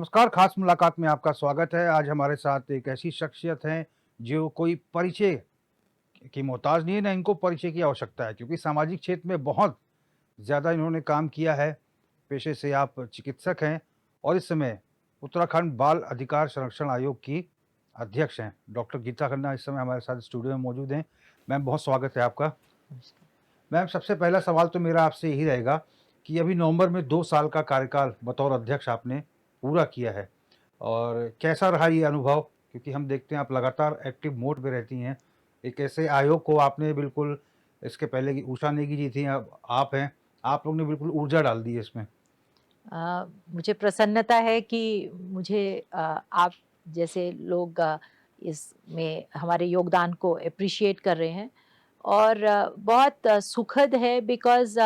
नमस्कार, खास मुलाकात में आपका स्वागत है। आज हमारे साथ एक ऐसी शख्सियत हैं, जो कोई परिचय की मोहताज नहीं है, ना इनको परिचय की आवश्यकता है क्योंकि सामाजिक क्षेत्र में बहुत ज़्यादा इन्होंने काम किया है। पेशे से आप चिकित्सक हैं और इस समय उत्तराखंड बाल अधिकार संरक्षण आयोग की अध्यक्ष हैं। डॉक्टर गीता खन्ना इस समय हमारे साथ स्टूडियो में मौजूद हैं। मैम, बहुत स्वागत है आपका। मैम, सबसे पहला सवाल तो मेरा आपसे यही रहेगा कि अभी नवंबर में 2 साल का कार्यकाल बतौर अध्यक्ष आपने पूरा किया है और कैसा रहा ये अनुभव? क्योंकि हम देखते हैं आप लगातार एक्टिव मोड पे रहती हैं। एक ऐसे आयोग को आपने बिल्कुल इसके पहले की उषा नेगी जी थी, अब आप हैं। आप लोग ने बिल्कुल ऊर्जा डाल दी है इसमें। मुझे प्रसन्नता है कि मुझे आप जैसे लोग इसमें हमारे योगदान को एप्रिशिएट कर रहे हैं और बहुत सुखद है बिकॉज़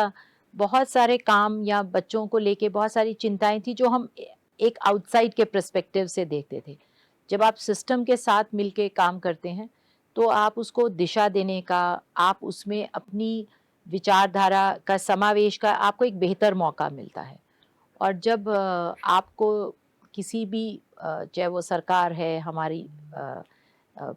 बहुत सारे काम या बच्चों को लेके बहुत सारी चिंताएं थी जो हम एक आउटसाइड के पर्सपेक्टिव से देखते थे। जब आप सिस्टम के साथ मिलके काम करते हैं तो आप उसको दिशा देने का, आप उसमें अपनी विचारधारा का समावेश का आपको एक बेहतर मौका मिलता है। और जब आपको किसी भी चाहे वो सरकार है, हमारी अ, अ,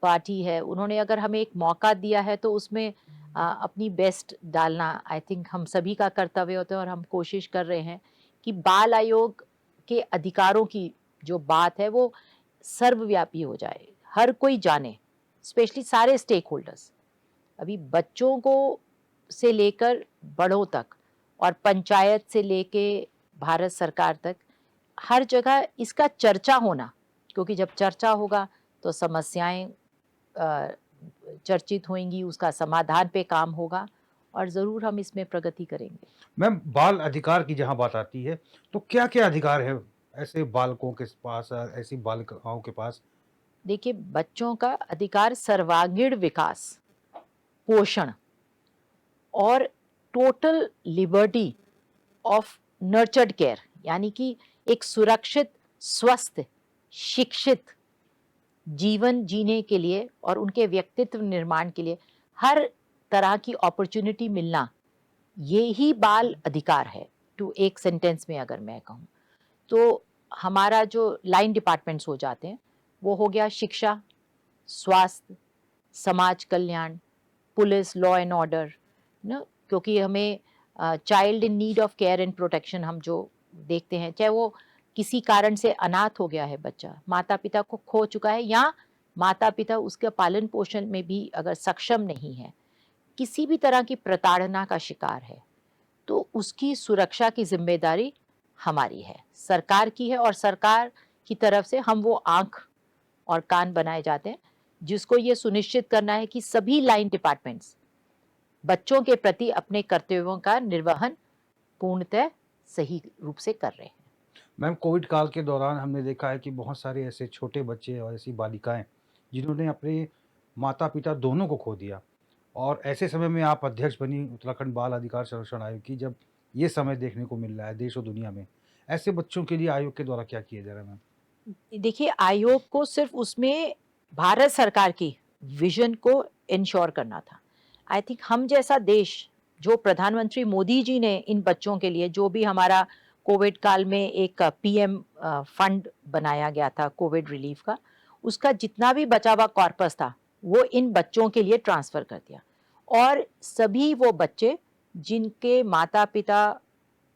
पार्टी है, उन्होंने अगर हमें एक मौका दिया है तो उसमें अपनी बेस्ट डालना आई थिंक हम सभी का कर्तव्य होता है और हम कोशिश कर रहे हैं कि बाल आयोग के अधिकारों की जो बात है वो सर्वव्यापी हो जाए, हर कोई जाने, स्पेशली सारे स्टेक होल्डर्स। अभी बच्चों को से लेकर बड़ों तक और पंचायत से लेके भारत सरकार तक हर जगह इसका चर्चा होना, क्योंकि जब चर्चा होगा तो समस्याएं अ, चर्चित होंगी, उसका समाधान पे काम होगा और ज़रूर हम इसमें प्रगति करेंगे। मैम, बाल अधिकार की जहाँ बात आती है, तो क्या-क्या अधिकार है ऐसे बालकों के पास, ऐसी बालिकाओं के पास? देखिए, बच्चों का अधिकार सर्वांगीण विकास, पोषण और total liberty of nurtured care, यानी कि एक सुरक्षित, स्वस्थ, शिक्षित जीवन जीने के लिए और उनके व्यक्तित्व निर्माण के लिए हर तरह की अपॉर्चुनिटी मिलना, ये ही बाल अधिकार है। टू एक सेंटेंस में अगर मैं कहूँ तो हमारा जो लाइन डिपार्टमेंट्स हो जाते हैं वो हो गया शिक्षा, स्वास्थ्य, समाज कल्याण, पुलिस, लॉ एंड ऑर्डर ना, क्योंकि हमें child in need of care and protection हम जो देखते हैं, चाहे वो किसी कारण से अनाथ हो गया है बच्चा, माता पिता को खो चुका है या माता पिता उसके पालन पोषण में भी अगर सक्षम नहीं है, किसी भी तरह की प्रताड़ना का शिकार है, तो उसकी सुरक्षा की जिम्मेदारी हमारी है, सरकार की है। और सरकार की तरफ से हम वो आंख और कान बनाए जाते हैं जिसको ये सुनिश्चित करना है कि सभी लाइन डिपार्टमेंट्स बच्चों के प्रति अपने कर्तव्यों का निर्वहन पूर्णतः सही रूप से कर रहे हैं। मैम, कोविड काल के दौरान हमने देखा है कि बहुत सारे ऐसे छोटे बच्चे और ऐसी बालिकाएँ, जिन्होंने अपने माता-पिता दोनों को खो दिया और ऐसे समय में आप अध्यक्ष बनी उत्तराखंड बाल अधिकार संरक्षण आयोग की, जब ये समय देखने को मिल रहा है देश और दुनिया में। ऐसे बच्चों के लिए आयोग के द्वारा क्या किया जा रहा है मैम? देखिए, आयोग को सिर्फ उसमें भारत सरकार की विजन को इंश्योर करना था। आई थिंक हम जैसा देश, जो प्रधानमंत्री मोदी जी ने इन बच्चों के लिए जो भी हमारा कोविड काल में एक पीएम फंड बनाया गया था कोविड रिलीफ का, उसका जितना भी बचा हुआ कॉर्पस था वो इन बच्चों के लिए ट्रांसफर कर दिया। और सभी वो बच्चे जिनके माता पिता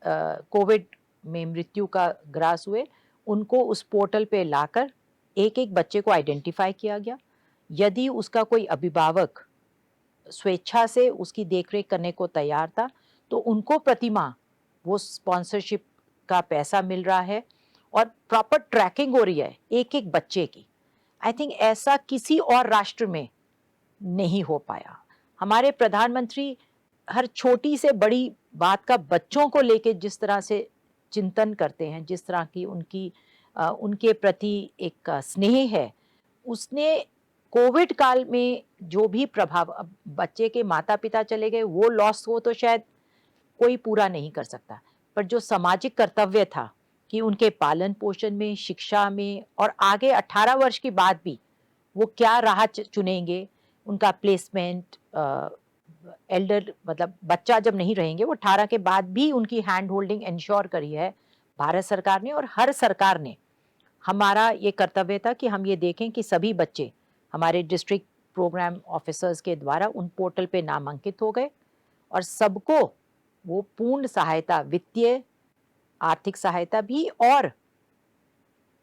कोविड में मृत्यु का ग्रास हुए, उनको उस पोर्टल पे लाकर एक-एक बच्चे को आइडेंटिफ़ाई किया गया। यदि उसका कोई अभिभावक स्वेच्छा से उसकी देखरेख करने को तैयार था, तो उनको प्रतिमाह वो स्पॉन्सरशिप का पैसा मिल रहा है और प्रॉपर ट्रैकिंग हो रही है एक-एक बच्चे की। आई थिंक ऐसा किसी और राष्ट्र में नहीं हो पाया। हमारे प्रधानमंत्री हर छोटी से बड़ी बात का बच्चों को लेके जिस तरह से चिंतन करते हैं, जिस तरह की उनकी उनके प्रति एक स्नेह है, उसने कोविड काल में जो भी प्रभाव, अब बच्चे के माता-पिता चले गए, वो लॉस हो तो शायद कोई पूरा नहीं कर सकता। पर जो सामाजिक कर्तव्य था कि उनके पालन-पोषण में, शिक्षा में और आगे 18 वर्ष के बाद भी वो क्या राह चुनेंगे, उनका प्लेसमेंट, एल्डर मतलब बच्चा जब नहीं रहेंगे, वो 18 के बाद भी उनकी हैंड होल्डिंग इंश्योर करी है भारत सरकार ने और हर सरकार ने, हमारा ये कर्तव्य था कि हम ये देखें कि सभी बच्चे हमारे डिस्ट्रिक्ट प्रोग्राम ऑफिसर्स के द्वारा उन पोर्टल पे नामांकित हो गए और सबको वो पूर्ण सहायता, वित्तीय आर्थिक सहायता भी और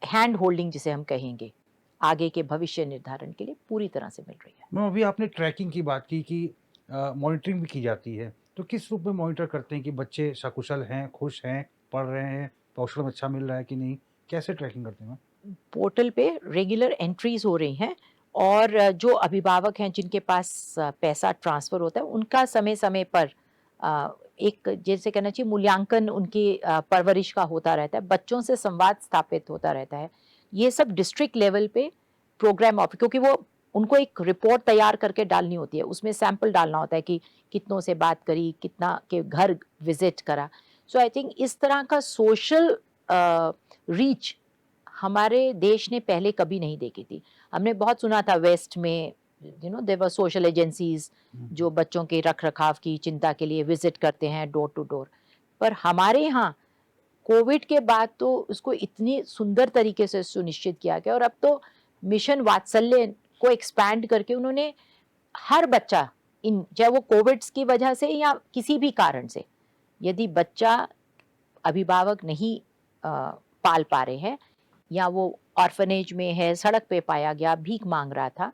हैंड होल्डिंग जिसे हम कहेंगे, आगे के भविष्य निर्धारण के लिए पूरी तरह से मिल रही है। मैम, अभी आपने ट्रैकिंग की बात की कि मॉनिटरिंग भी की जाती है, तो किस रूप में मॉनिटर करते हैं कि बच्चे सकुशल हैं, खुश हैं, पढ़ रहे हैं, पोषण अच्छा मिल रहा है कि नहीं? कैसे ट्रैकिंग करते हैं मैम? पोर्टल पे रेगुलर एंट्रीज हो रही हैं और जो अभिभावक हैं जिनके पास पैसा ट्रांसफर होता है उनका समय समय पर एक जैसे कहना चाहिए मूल्यांकन उनकी परवरिश का होता रहता है, बच्चों से संवाद स्थापित होता रहता है। ये सब डिस्ट्रिक्ट लेवल पे प्रोग्राम ऑफिस, क्योंकि वो उनको एक रिपोर्ट तैयार करके डालनी होती है, उसमें सैंपल डालना होता है कि कितनों से बात करी, कितना के घर विजिट करा। सो आई थिंक इस तरह का सोशल रीच हमारे देश ने पहले कभी नहीं देखी थी। हमने बहुत सुना था वेस्ट में, देयर वर सोशल एजेंसीज जो बच्चों के रख रखाव की चिंता के लिए विजिट करते हैं डोर टू डोर, पर हमारे यहाँ कोविड के बाद तो उसको इतनी सुंदर तरीके से सुनिश्चित किया गया और अब तो मिशन वात्सल्य को एक्सपैंड करके उन्होंने हर बच्चा, इन चाहे वो कोविड की वजह से या किसी भी कारण से, यदि बच्चा अभिभावक नहीं पाल पा रहे हैं या वो ऑर्फनेज में है, सड़क पे पाया गया, भीख मांग रहा था,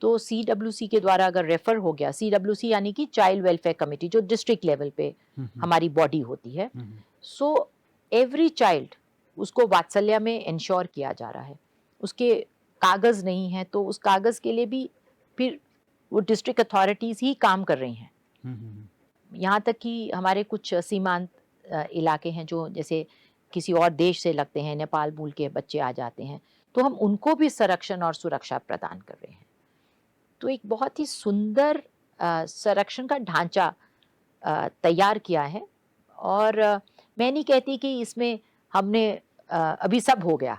तो CWC के द्वारा अगर रेफर हो गया, CWC यानी कि चाइल्ड वेलफेयर कमेटी जो डिस्ट्रिक्ट लेवल पे हमारी बॉडी होती है, सो एवरी चाइल्ड उसको वात्सल्य में इंश्योर किया जा रहा है। उसके कागज नहीं है तो उस कागज के लिए भी फिर वो डिस्ट्रिक्ट अथॉरिटीज ही काम कर रही हैं। यहाँ तक कि हमारे कुछ सीमांत इलाके हैं जो जैसे किसी और देश से लगते हैं, नेपाल मूल के बच्चे आ जाते हैं, तो हम उनको भी संरक्षण और सुरक्षा प्रदान कर रहे हैं। तो एक बहुत ही सुंदर संरक्षण का ढांचा तैयार किया है और मैं नहीं कहती कि इसमें हमने अभी सब हो गया,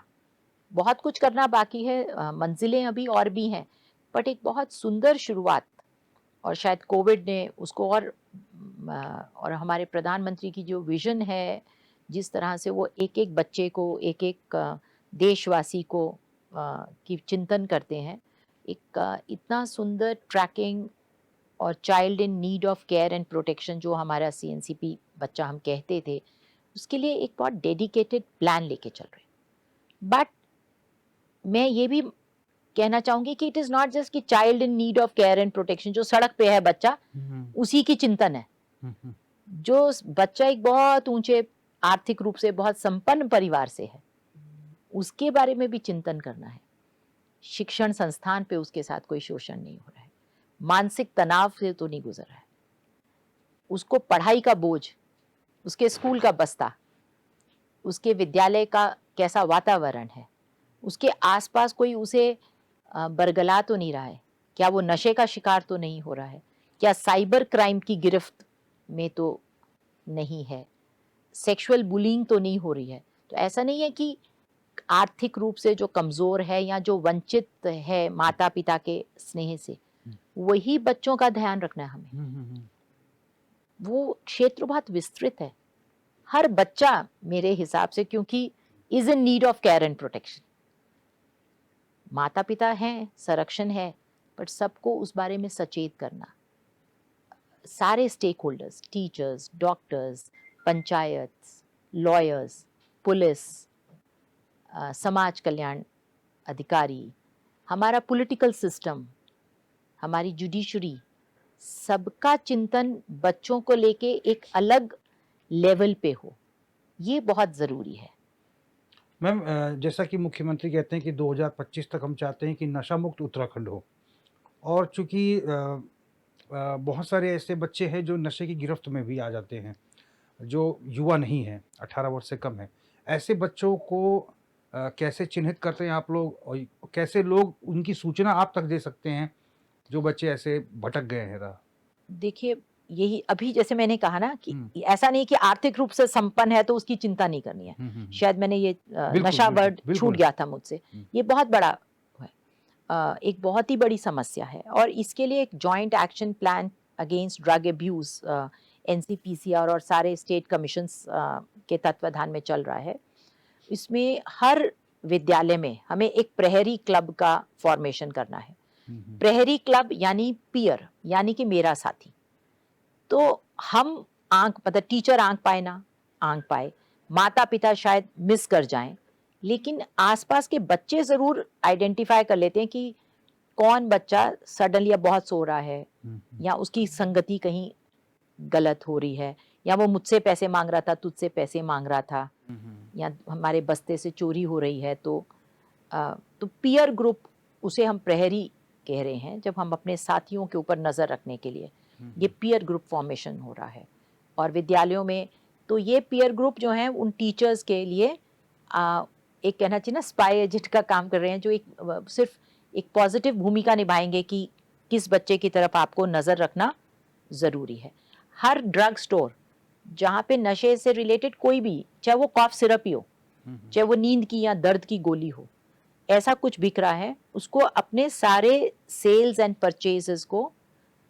बहुत कुछ करना बाकी है, मंजिलें अभी और भी हैं, बट एक बहुत सुंदर शुरुआत, और शायद कोविड ने उसको और हमारे प्रधानमंत्री की जो विजन है, जिस तरह से वो एक एक बच्चे को, एक एक देशवासी को की चिंतन करते हैं, एक इतना सुंदर ट्रैकिंग और child in need of care and protection जो हमारा CNCP बच्चा हम कहते थे, उसके लिए एक बहुत डेडिकेटेड प्लान लेके चल रहे हैं। बट मैं ये भी कहना चाहूंगी कि इट इज नॉट जस्ट कि child in need of care and protection, जो सड़क पे है बच्चा उसी की चिंतन है। जो बच्चा एक बहुत ऊंचे आर्थिक रूप से बहुत संपन्न परिवार से है, उसके बारे में भी चिंतन करना है। शिक्षण संस्थान पे उसके साथ कोई शोषण नहीं हो रहा है, मानसिक तनाव से तो नहीं गुजर रहा है, उसको पढ़ाई का बोझ, उसके स्कूल का बस्ता, उसके विद्यालय का कैसा वातावरण है, उसके आसपास कोई उसे बरगला तो नहीं रहा है, क्या वो नशे का शिकार तो नहीं हो रहा है, क्या साइबर क्राइम की गिरफ्त में तो नहीं है, सेक्सुअल बुलिंग तो नहीं हो रही है। तो ऐसा नहीं है कि आर्थिक रूप से जो कमजोर है या जो वंचित है माता पिता के स्नेह से, वही बच्चों का ध्यान रखना है हमें। वो क्षेत्र बहुत विस्तृत है, हर बच्चा मेरे हिसाब से, क्योंकि is in need of care and protection. माता पिता हैं, संरक्षण है, बट सबको उस बारे में सचेत करना, सारे stakeholders, teachers, doctors, panchayat, lawyers, police, समाज कल्याण अधिकारी, हमारा पॉलिटिकल सिस्टम, हमारी जुडिशरी, सबका चिंतन बच्चों को लेके एक अलग लेवल पे हो, ये बहुत ज़रूरी है। मैम, जैसा कि मुख्यमंत्री कहते हैं कि 2025 तक हम चाहते हैं कि नशा मुक्त उत्तराखंड हो, और चूंकि बहुत सारे ऐसे बच्चे हैं जो नशे की गिरफ्त में भी आ जाते हैं, जो युवा नहीं हैं, 18 वर्ष से कम है, ऐसे बच्चों को कैसे चिन्हित करते हैं आप लोग, और कैसे लोग उनकी सूचना आप तक दे सकते हैं जो बच्चे ऐसे भटक गए हैं राह? देखिए, यही अभी जैसे मैंने कहा ना कि ऐसा नहीं कि आर्थिक रूप से संपन्न है तो उसकी चिंता नहीं करनी है। शायद मैंने ये नशा वर्ड छूट गया था मुझसे, ये बहुत बड़ा है, एक बहुत ही बड़ी समस्या है और इसके लिए एक joint action plan against drug abuse NCPCR और सारे स्टेट कमीशंस के तत्वाधान में चल रहा है। इसमें हर विद्यालय में हमें एक प्रहरी क्लब का फॉर्मेशन करना है। प्रहरी क्लब यानी पीयर, यानी कि मेरा साथी। तो हम आंक मतलब टीचर आंक पाए ना आंक पाए, माता पिता शायद मिस कर जाएं, लेकिन आसपास के बच्चे जरूर आइडेंटिफाई कर लेते हैं कि कौन बच्चा सडनली अब बहुत सो रहा है, या उसकी संगति कहीं गलत हो रही है, या वो मुझसे पैसे मांग रहा था, तुझसे पैसे मांग रहा था, या हमारे बस्ते से चोरी हो रही है। तो पीयर ग्रुप, उसे हम प्रहरी कह रहे हैं, जब हम अपने साथियों के ऊपर नजर रखने के लिए ये पीयर ग्रुप फॉर्मेशन हो रहा है। और विद्यालयों में तो ये पीयर ग्रुप जो हैं उन टीचर्स के लिए एक कहना चाहिए ना स्पाई एजेंट का काम कर रहे हैं, जो एक सिर्फ एक पॉजिटिव भूमिका निभाएंगे कि किस बच्चे की तरफ आपको नजर रखना जरूरी है। हर ड्रग स्टोर जहाँ पे नशे से रिलेटेड कोई भी, चाहे वो कॉफ सिरप ही हो, चाहे वो नींद की या दर्द की गोली हो, ऐसा कुछ बिक रहा है, उसको अपने सारे सेल्स एंड परचेजेस को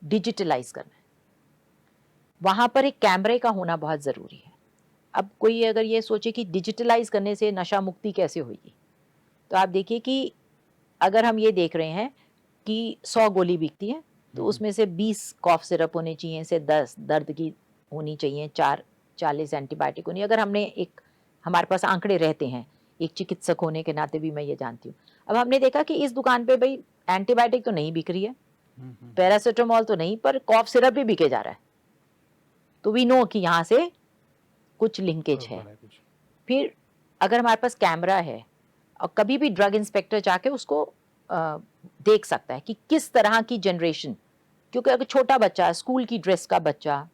डिजिटलाइज करना है। वहां पर एक कैमरे का होना बहुत जरूरी है। अब कोई अगर ये सोचे कि डिजिटलाइज करने से नशा मुक्ति कैसे होगी, तो आप देखिए कि अगर हम ये देख रहे हैं कि 100 गोली बिकती है, तो उसमें से 20 कॉफ सिरप होने चाहिए, से 10 दर्द की होनी चाहिए, 40 एंटीबायोटिक होनी। अगर हमने एक, हमारे पास आंकड़े रहते हैं, एक चिकित्सक होने के नाते भी मैं ये जानती हूँ। अब हमने देखा कि इस दुकान पे भाई एंटीबायोटिक तो नहीं बिक रही है, पैरासिटामोल तो नहीं, पर कॉफ सिरप भी बिके जा रहा है, तो वी नो कि यहाँ से कुछ लिंकेज है। फिर अगर हमारे पास कैमरा है, और कभी भी ड्रग इंस्पेक्टर जाके उसको देख सकता है कि किस तरह की जनरेशन, क्योंकि अगर छोटा बच्चा, स्कूल की ड्रेस का बच्चा,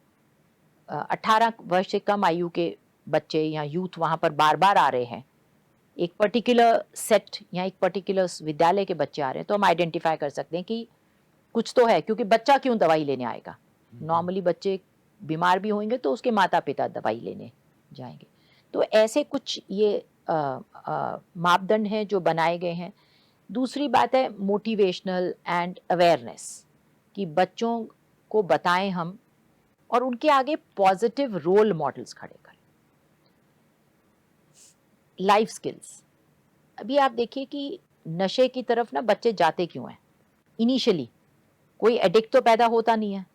18 वर्ष से कम आयु के बच्चे या यूथ वहां पर बार बार आ रहे हैं, एक पर्टिकुलर सेट या एक पर्टिकुलर विद्यालय के बच्चे आ रहे हैं, तो हम आइडेंटिफाई कर सकते हैं कि कुछ तो है, क्योंकि बच्चा क्यों दवाई लेने आएगा। नॉर्मली बच्चे बीमार भी होंगे तो उसके माता पिता दवाई लेने जाएंगे। तो ऐसे कुछ ये मापदंड हैं जो बनाए गए हैं। दूसरी बात है मोटिवेशनल एंड अवेयरनेस, कि बच्चों को बताएं हम और उनके आगे पॉजिटिव रोल मॉडल्स खड़े करें। लाइफ स्किल्स, अभी आप देखिए कि नशे की तरफ ना बच्चे जाते क्यों हैं। इनिशियली कोई एडिक्ट तो पैदा होता नहीं है।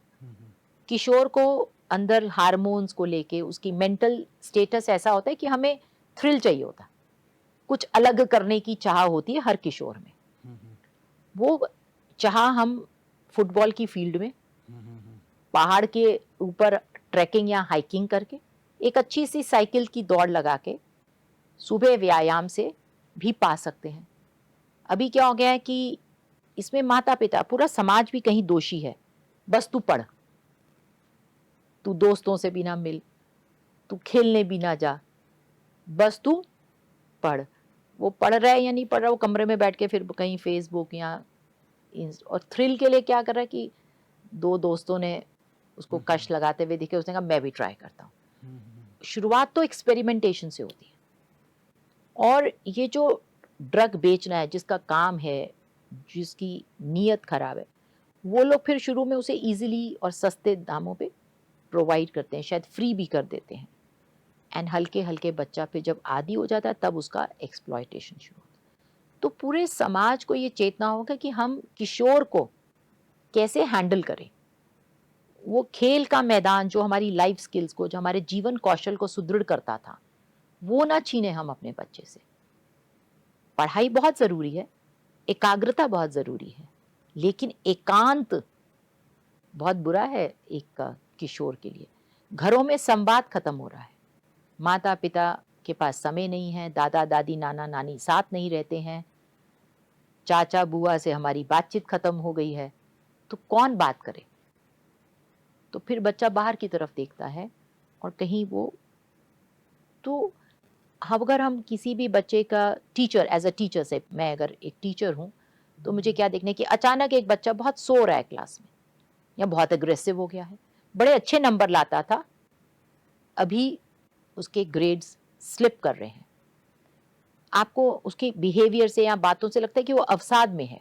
किशोर को अंदर हार्मोन्स को लेके उसकी मेंटल स्टेटस ऐसा होता है कि हमें थ्रिल चाहिए होता, कुछ अलग करने की चाह होती है हर किशोर में। वो चाह हम फुटबॉल की फील्ड में, पहाड़ के ऊपर ट्रैकिंग या हाइकिंग करके, एक अच्छी सी साइकिल की दौड़ लगा के, सुबह व्यायाम से भी पा सकते हैं। अभी क्या हो गया है कि इसमें माता पिता, पूरा समाज भी कहीं दोषी है। बस तू पढ़, तू दोस्तों से भी ना मिल, तू खेलने भी ना जा, बस तू पढ़। वो पढ़ रहा है या नहीं पढ़ रहा, वो कमरे में बैठ के फिर कहीं फेसबुक या और थ्रिल के लिए क्या कर रहा है कि दो दोस्तों ने उसको कश लगाते हुए दिखे, उसने कहा मैं भी ट्राई करता हूँ। शुरुआत तो एक्सपेरिमेंटेशन से होती है। और ये जो ड्रग बेचना है, जिसका काम है, जिसकी नीयत खराब है, वो लोग फिर शुरू में उसे इजीली और सस्ते दामों पे प्रोवाइड करते हैं, शायद फ्री भी कर देते हैं। एंड हल्के हल्के बच्चा फिर जब आदी हो जाता है तब उसका एक्सप्लॉयटेशन शुरू होता है। तो पूरे समाज को ये चेतना होगा कि हम किशोर को कैसे हैंडल करें। वो खेल का मैदान जो हमारी लाइफ स्किल्स को, जो हमारे जीवन कौशल को सुदृढ़ करता था, वो ना छीने हम अपने बच्चे से। पढ़ाई बहुत जरूरी है, एकाग्रता बहुत जरूरी है, लेकिन एकांत बहुत बुरा है एक किशोर के लिए। घरों में संवाद खत्म हो रहा है, माता पिता के पास समय नहीं है, दादा दादी नाना नानी साथ नहीं रहते हैं, चाचा बुआ से हमारी बातचीत खत्म हो गई है, तो कौन बात करे। तो फिर बच्चा बाहर की तरफ देखता है और कहीं वो, तो अगर हम किसी भी बच्चे का टीचर, एज अ टीचर से, मैं अगर एक टीचर हूं, तो मुझे क्या देखने कि अचानक एक बच्चा बहुत सो रहा है क्लास में, या बहुत अग्रेसिव हो गया है, बड़े अच्छे नंबर लाता था, अभी उसके ग्रेड्स स्लिप कर रहे हैं, आपको उसके बिहेवियर से या बातों से लगता है कि वो अवसाद में है,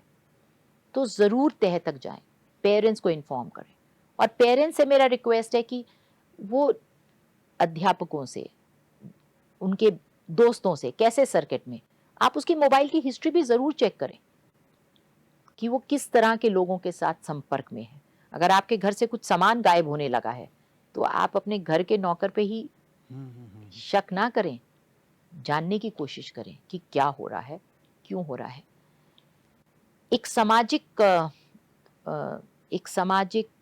तो जरूर तह तक जाएं, पेरेंट्स को इन्फॉर्म करें। और पेरेंट्स से मेरा रिक्वेस्ट है कि वो अध्यापकों से, उनके दोस्तों से कैसे सर्किट में, आप उसकी मोबाइल की हिस्ट्री भी ज़रूर चेक करें कि वो किस तरह के लोगों के साथ संपर्क में है। अगर आपके घर से कुछ सामान गायब होने लगा है, तो आप अपने घर के नौकर पे ही शक ना करें, जानने की कोशिश करें कि क्या हो रहा है, क्यों हो रहा है। एक सामाजिक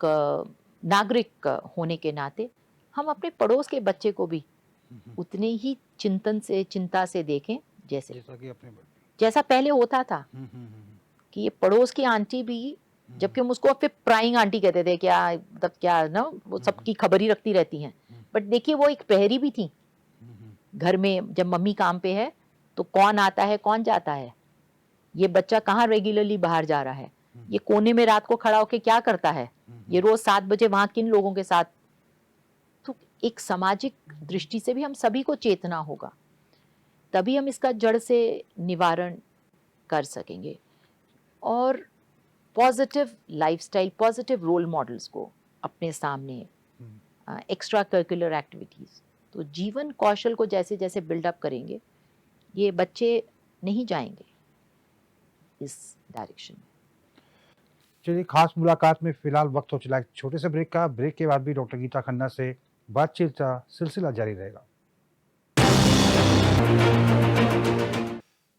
नागरिक होने के नाते हम अपने पड़ोस के बच्चे को भी उतने ही चिंता से देखें जैसे जैसा कि अपने जैसा पहले होता था कि ये पड़ोस की आंटी भी, जबकि हम उसको फिर प्राइंग आंटी कहते थे, क्या मतलब क्या ना, वो सबकी खबर ही रखती रहती हैं, बट देखिए वो एक प्रहरी भी थी घर में। जब मम्मी काम पे है तो कौन आता है कौन जाता है, ये बच्चा कहाँ रेगुलरली बाहर जा रहा है, ये कोने में रात को खड़ा होके क्या करता है, ये रोज 7 बजे वहां किन लोगों के साथ। तो एक सामाजिक दृष्टि से भी हम सभी को चेतना होगा, तभी हम इसका जड़ से निवारण कर सकेंगे। और positive lifestyle, positive role models को अपने सामने, एक्स्ट्रा करिकुलर एक्टिविटीज, तो जीवन कौशल को जैसे जैसे बिल्डअप करेंगे, ये बच्चे नहीं जाएंगे इस डायरेक्शन में। चलिए, खास मुलाकात में फिलहाल वक्त हो चला है छोटे से ब्रेक का। ब्रेक के बाद भी डॉक्टर गीता खन्ना से बातचीत का सिलसिला जारी रहेगा।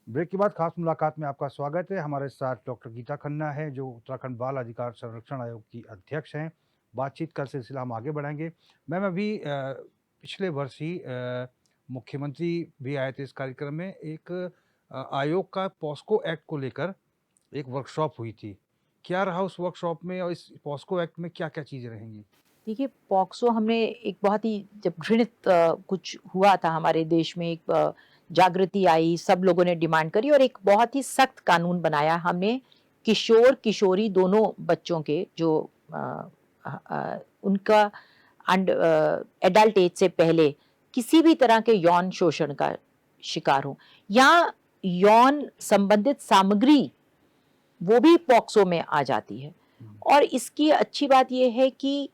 ब्रेक के बाद खास मुलाकात में आपका स्वागत है। हमारे साथ डॉक्टर गीता खन्ना है, जो उत्तराखंड बाल अधिकार संरक्षण आयोग की अध्यक्ष हैं। बातचीत का सिलसिला हम आगे बढ़ाएंगे। मैम, अभी पिछले वर्ष ही मुख्यमंत्री भी आए थे इस कार्यक्रम में। एक आयोग का पॉस्को एक्ट को लेकर एक वर्कशॉप हुई थी। क्या रहा उस वर्कशॉप में, और इस पॉस्को एक्ट में क्या क्या चीज़ें रहेंगी? देखिए, पॉक्सो हमने एक बहुत ही, जब घृणित कुछ हुआ था हमारे देश में, एक जागृति आई, सब लोगों ने डिमांड करी और एक बहुत ही सख्त कानून बनाया हमने। किशोर किशोरी दोनों बच्चों के जो उनका एडल्ट एज से पहले किसी भी तरह के यौन शोषण का शिकार हो या यौन संबंधित सामग्री, वो भी पॉक्सो में आ जाती है। और इसकी अच्छी बात यह है कि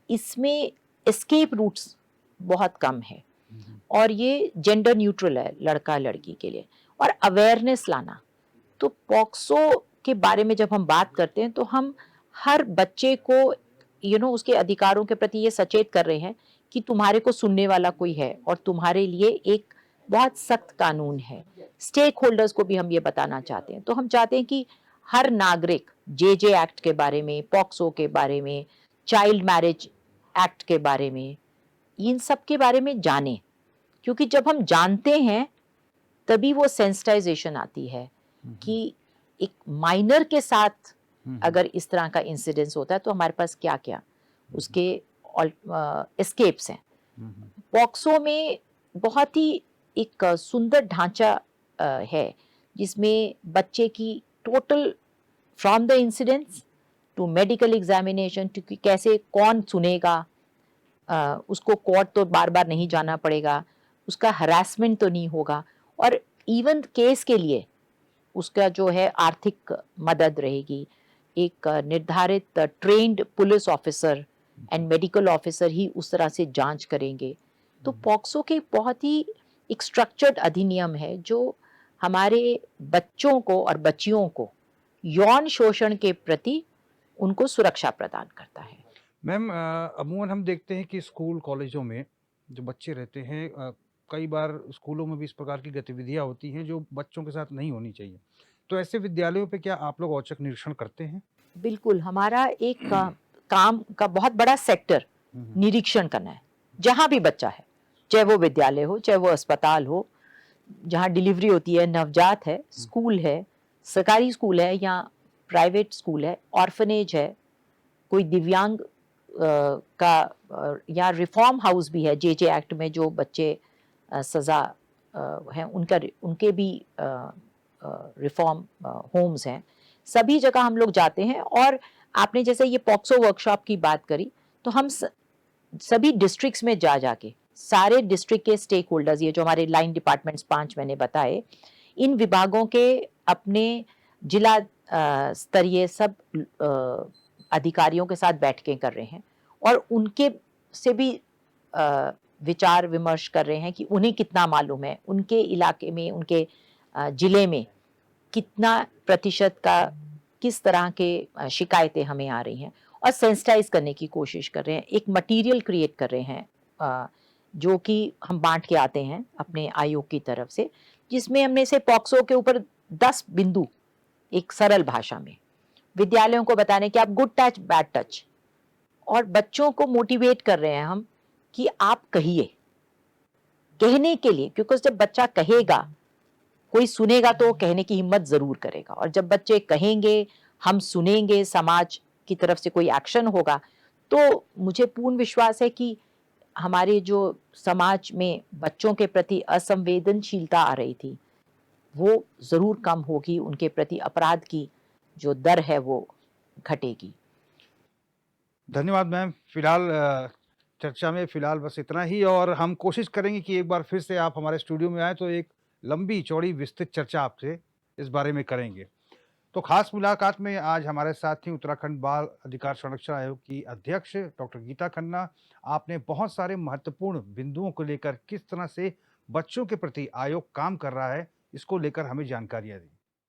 इसमें एस्केप रूट्स बहुत कम है और ये जेंडर न्यूट्रल है लड़का लड़की के लिए। और अवेयरनेस लाना, तो पॉक्सो के बारे में जब हम बात करते हैं तो हम हर बच्चे को उसके अधिकारों के प्रति ये सचेत कर रहे हैं कि तुम्हारे को सुनने वाला कोई है और तुम्हारे लिए एक बहुत सख्त कानून है। स्टेक होल्डर्स को भी हम ये बताना चाहते हैं। तो हम चाहते हैं कि हर नागरिक जे एक्ट के बारे में, पॉक्सो के बारे में, चाइल्ड मैरिज एक्ट के बारे में, इन सब के बारे में जाने, क्योंकि जब हम जानते हैं तभी वो सेंसिटाइजेशन आती है कि एक माइनर के साथ अगर इस तरह का इंसिडेंस होता है तो हमारे पास क्या क्या उसके एस्केप्स हैं। पॉक्सो में बहुत ही एक सुंदर ढांचा है जिसमें बच्चे की total, from the incidents to medical examination, क्योंकि कैसे कौन सुनेगा, उसको कोर्ट तो बार बार नहीं जाना पड़ेगा, उसका हरासमेंट तो नहीं होगा, और इवन केस के लिए उसका जो है आर्थिक मदद रहेगी। एक निर्धारित trained police officer and medical officer ही उस तरह से जांच करेंगे। तो पॉक्सो के बहुत ही एक स्ट्रक्चर्ड अधिनियम है जो हमारे बच्चों को और बच्चियों को यौन शोषण के प्रति उनको सुरक्षा प्रदान करता है। मैम, अमूमन हम देखते हैं कि स्कूल कॉलेजों में जो बच्चे रहते हैं, कई बार स्कूलों में भी इस प्रकार की गतिविधियां होती हैं जो बच्चों के साथ नहीं होनी चाहिए। तो ऐसे विद्यालयों पे क्या आप लोग औचक निरीक्षण करते हैं? बिल्कुल, हमारा एक काम का बहुत बड़ा सेक्टर निरीक्षण करना है। जहाँ भी बच्चा है, चाहे वो विद्यालय हो, चाहे वो अस्पताल हो, जहाँ डिलीवरी होती है, नवजात है, स्कूल है, सरकारी स्कूल है या प्राइवेट स्कूल है, ऑर्फनेज है, कोई दिव्यांग या रिफॉर्म हाउस भी है जे एक्ट में, जो बच्चे सजा हैं उनके भी रिफॉर्म होम्स हैं। सभी जगह हम लोग जाते हैं। और आपने जैसे ये पॉक्सो वर्कशॉप की बात करी, तो हम सभी डिस्ट्रिक्ट्स में जाके सारे डिस्ट्रिक्ट के स्टेक होल्डर्स, ये जो हमारे लाइन डिपार्टमेंट्स 5 मैंने बताए, इन विभागों के अपने जिला स्तरीय सब अधिकारियों के साथ बैठकें कर रहे हैं और उनके से भी विचार विमर्श कर रहे हैं कि उन्हें कितना मालूम है, उनके इलाके में, उनके जिले में कितना प्रतिशत का किस तरह के शिकायतें हमें आ रही हैं, और सेंसिटाइज करने की कोशिश कर रहे हैं। एक मटेरियल क्रिएट कर रहे हैं जो कि हम बांट के आते हैं अपने आयोग की तरफ से, जिसमें हमने से पॉक्सो के ऊपर 10 बिंदु एक सरल भाषा में विद्यालयों को बताने कि आप गुड टच बैड टच, और बच्चों को मोटिवेट कर रहे हैं हम कि आप कहिए, कहने के लिए, क्योंकि जब बच्चा कहेगा, कोई सुनेगा तो वो कहने की हिम्मत जरूर करेगा, और जब बच्चे कहेंगे, हम सुनेंगे, समाज की तरफ से कोई एक्शन होगा, तो मुझे पूर्ण विश्वास है कि हमारे जो समाज में बच्चों के प्रति असंवेदनशीलता आ रही थी, वो जरूर कम होगी, उनके प्रति अपराध की जो दर है वो घटेगी। धन्यवाद मैम। फिलहाल चर्चा में फिलहाल बस इतना ही, और हम कोशिश करेंगे कि एक बार फिर से आप हमारे स्टूडियो में आएँ तो एक लंबी चौड़ी विस्तृत चर्चा आपसे इस बारे में करेंगे। तो खास मुलाकात में आज हमारे साथ थी उत्तराखंड बाल अधिकार संरक्षण आयोग की अध्यक्ष डॉक्टर गीता खन्ना। आपने बहुत सारे महत्वपूर्ण बिंदुओं को लेकर किस तरह से बच्चों के प्रति आयोग काम कर रहा है, इसको लेकर हमें जानकारियाँ दी।